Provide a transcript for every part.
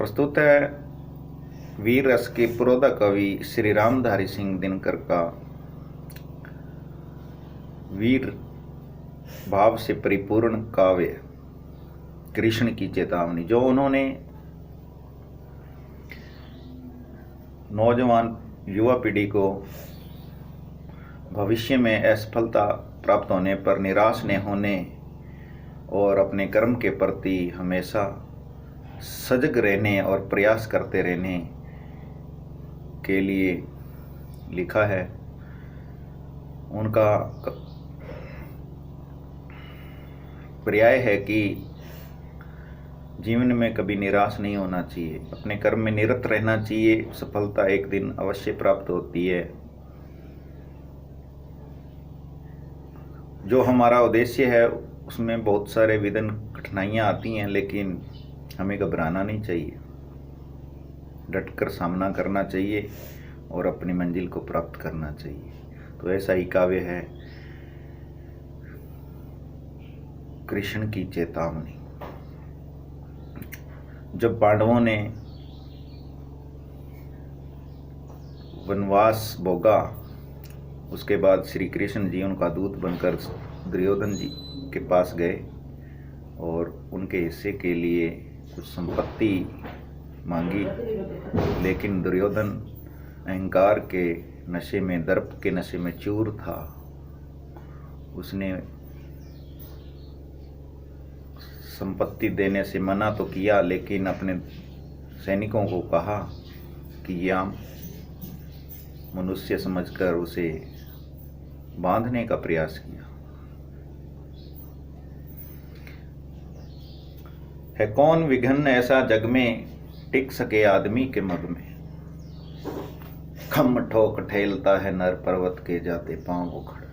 प्रस्तुत है वीर रस के पुरोधा कवि श्री रामधारी सिंह दिनकर का वीर भाव से परिपूर्ण काव्य कृष्ण की चेतावनी, जो उन्होंने नौजवान युवा पीढ़ी को भविष्य में असफलता प्राप्त होने पर निराश न होने और अपने कर्म के प्रति हमेशा सजग रहने और प्रयास करते रहने के लिए लिखा है। उनका पर्याय है कि जीवन में कभी निराश नहीं होना चाहिए, अपने कर्म में निरत रहना चाहिए। सफलता एक दिन अवश्य प्राप्त होती है। जो हमारा उद्देश्य है उसमें बहुत सारे विघ्न कठिनाइयाँ आती हैं, लेकिन हमें घबराना नहीं चाहिए, डटकर सामना करना चाहिए और अपनी मंजिल को प्राप्त करना चाहिए। तो ऐसा ही काव्य है कृष्ण की चेतावनी। जब पांडवों ने वनवास भोगा, उसके बाद श्री कृष्ण जी उनका दूत बनकर दुर्योधन जी के पास गए और उनके हिस्से के लिए कुछ संपत्ति मांगी, लेकिन दुर्योधन अहंकार के नशे में, दर्प के नशे में चूर था। उसने संपत्ति देने से मना तो किया, लेकिन अपने सैनिकों को कहा कि यह मनुष्य समझकर उसे बांधने का प्रयास किया। है कौन विघ्न ऐसा जग में, टिक सके आदमी के मग में। खम ठोक ठेलता है नर, पर्वत के जाते पांव उखड़।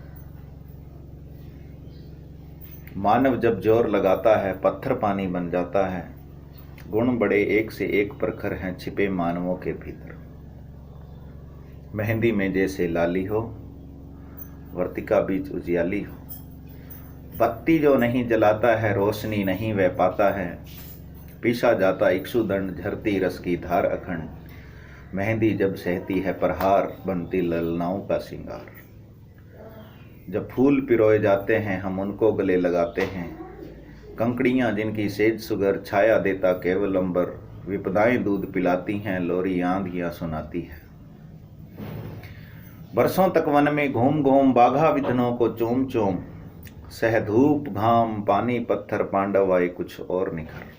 मानव जब जोर लगाता है, पत्थर पानी बन जाता है। गुण बड़े एक से एक प्रखर हैं, छिपे मानवों के भीतर। मेहंदी में जैसे लाली हो, वर्तिका बीच उजियाली हो। बत्ती जो नहीं जलाता है, रोशनी नहीं वह पाता है। पीसा जाता इक्षुदंड, झरती रस की धार अखंड। मेहंदी जब सहती है प्रहार, बनती ललनाओं का श्रृंगार। जब फूल पिरोए जाते हैं, हम उनको गले लगाते हैं। कंकड़ियाँ जिनकी सेज सुगर, छाया देता केवल अंबर। विपदाएं दूध पिलाती हैं, लोरी आंधियाँ सुनाती है। बरसों तक वन में घूम घूम, बाघा विधनों को चूम चूम। सह धूप घाम, पानी पत्थर, पांडव आए कुछ और निखर।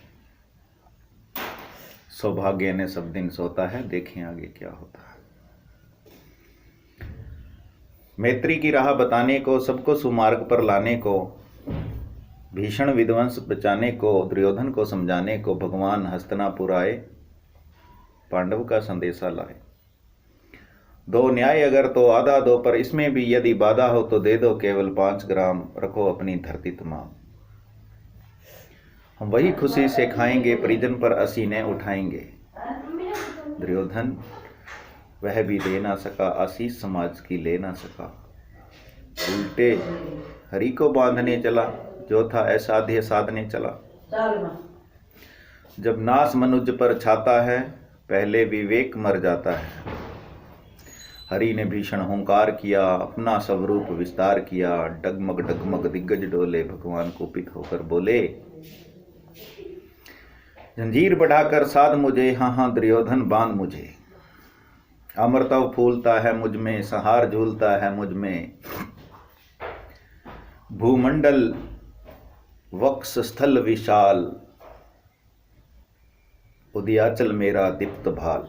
सौभाग्य ने सब दिन सोता है, देखें आगे क्या होता है। मैत्री की राह बताने को, सबको सुमार्ग पर लाने को, भीषण विध्वंस बचाने को, दुर्योधन को समझाने को भगवान हस्तिनापुर आए, पांडव का संदेशा लाए। दो न्याय अगर तो आधा दो, पर इसमें भी यदि बाधा हो तो दे दो केवल 5 ग्राम। रखो अपनी धरती तमाम। हम वही खुशी से खाएंगे, परिजन पर असीने उठाएंगे। दुर्योधन वह भी दे ना सका, आशीष समाज की ले ना सका। उल्टे हरि को बांधने चला, जो था असाध्य साधने चला। जब नाश मनुज पर छाता है, पहले विवेक मर जाता है। हरि ने भीषण हुंकार किया, अपना स्वरूप विस्तार किया। डगमग डगमग दिग्गज डोले, भगवान कुपित होकर बोले, जंजीर बढ़ाकर साध मुझे, हाँ हाँ दुर्योधन बांध मुझे। अमृतव फूलता है मुझ में, संहार झूलता है मुझ में। भूमंडल वक्ष स्थल विशाल, उदयाचल मेरा दीप्त भाल।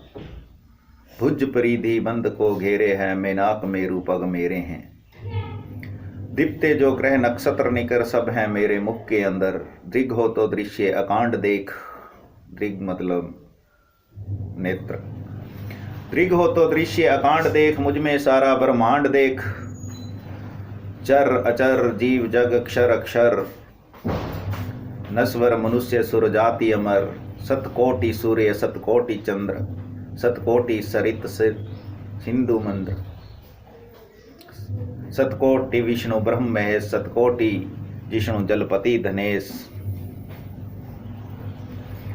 भुज परिधि बंद को घेरे हैं, मेनाक मेरु पग मेरे हैं। दीप्ते जो ग्रह नक्षत्र निकर, सब हैं मेरे मुख के अंदर। दृग हो तो दृश्य अकांड देख, दृग मतलब नेत्र। दृग हो तो दृश्य अकांड देख, मुझ में सारा ब्रह्मांड देख। चर अचर जीव जग अक्षर अक्षर, नस्वर मनुष्य सुर जाति अमर। सतकोटि सूर्य सतकोटि चंद्र, सतकोटि सरित सिंधु मंद्र। सतकोटि विष्णु ब्रह्म महेश, सतकोटि जिष्णु जलपति धनेश।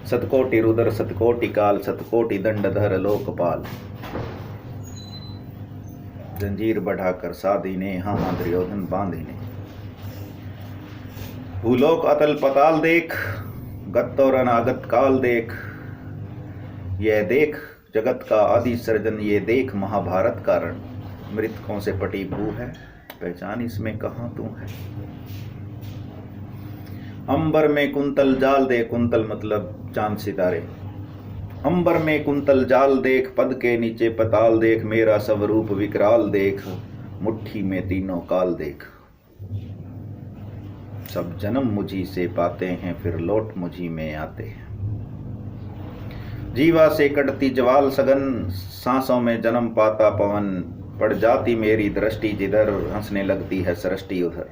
सतकोटि रुदर सतकोटि काल, सतकोटि दंडधर लोकपाल। जंजीर बढ़ाकर साधी ने, हाँ हाँ दुर्योधन बांधी ने। भूलोक अतल पताल देख, गत और अनागत काल देख। यह देख जगत का आदि सर्जन, ये देख महाभारत का रण। मृतकों से पटी भू है, पहचान इसमें कहाँ तू है। अंबर में कुंतल जाल दे, कुंतल मतलब चांद सितारे। अंबर में कुंतल जाल देख, पद के नीचे पताल देख। मेरा स्वरूप विकराल देख, मुट्ठी में तीनों काल देख। सब जन्म मुझी से पाते हैं, फिर लौट मुझी में आते हैं। जीवा से कटती ज्वाल सगन, सांसों में जन्म पाता पवन। पड़ जाती मेरी दृष्टि जिधर, हंसने लगती है सृष्टि उधर।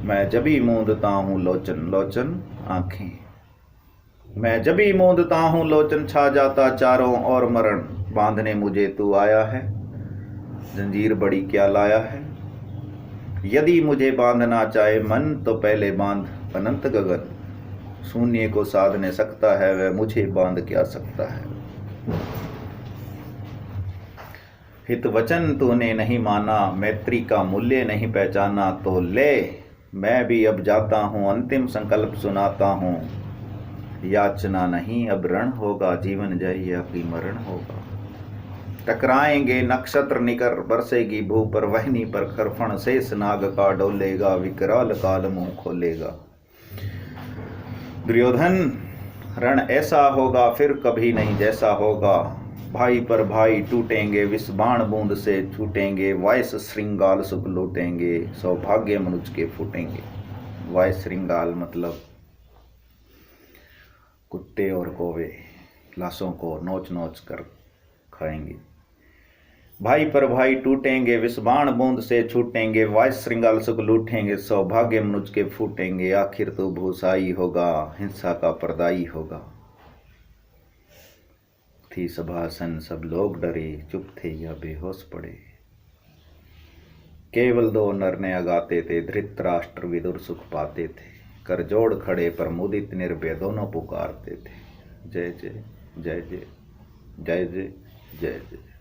मैं जभी मूंदता हूँ लोचन, लोचन आंखें। मैं जभी मूंदता हूँ लोचन, छा जाता चारों और मरण। बांधने मुझे तू आया है, जंजीर बड़ी क्या लाया है। यदि मुझे बांधना चाहे मन, तो पहले बांध अनंत गगन। शून्य को साधने सकता है वह, मुझे बांध क्या सकता है। हित वचन तूने नहीं माना, मैत्री का मूल्य नहीं पहचाना। तो ले मैं भी अब जाता हूँ, अंतिम संकल्प सुनाता हूँ। याचना नहीं अब रण होगा, जीवन जय या कि मरण होगा। टकराएंगे नक्षत्र निकर, बरसेगी भू पर वहनी पर खरफण। शेष नाग का डोलेगा, विकराल काल मुंह खोलेगा। दुर्योधन रण ऐसा होगा, फिर कभी नहीं जैसा होगा। भाई पर भाई टूटेंगे, विष बाण बूंद से छूटेंगे। वायस श्रृंगाल सुख लूटेंगे, सौभाग्य मनुज के फूटेंगे। वायस श्रृंगाल मतलब कुत्ते और कौवे लाशों को नोच नोच कर खाएंगे। भाई पर भाई टूटेंगे, विष बाण बूंद से छूटेंगे। वायस श्रृंगाल सुख लूटेंगे, सौभाग्य मनुज के फूटेंगे। आखिर तो भूसाई होगा, हिंसा का पर्दाई होगा। थी सभासन सब लोग डरे, चुप थे या बेहोश पड़े। केवल दो नर ने गाते थे, धृतराष्ट्र विदुर सुख पाते थे। कर जोड़ खड़े पर मुदित निर्भय दोनों पुकारते थे। जय जय जय जय जय जय जय जय।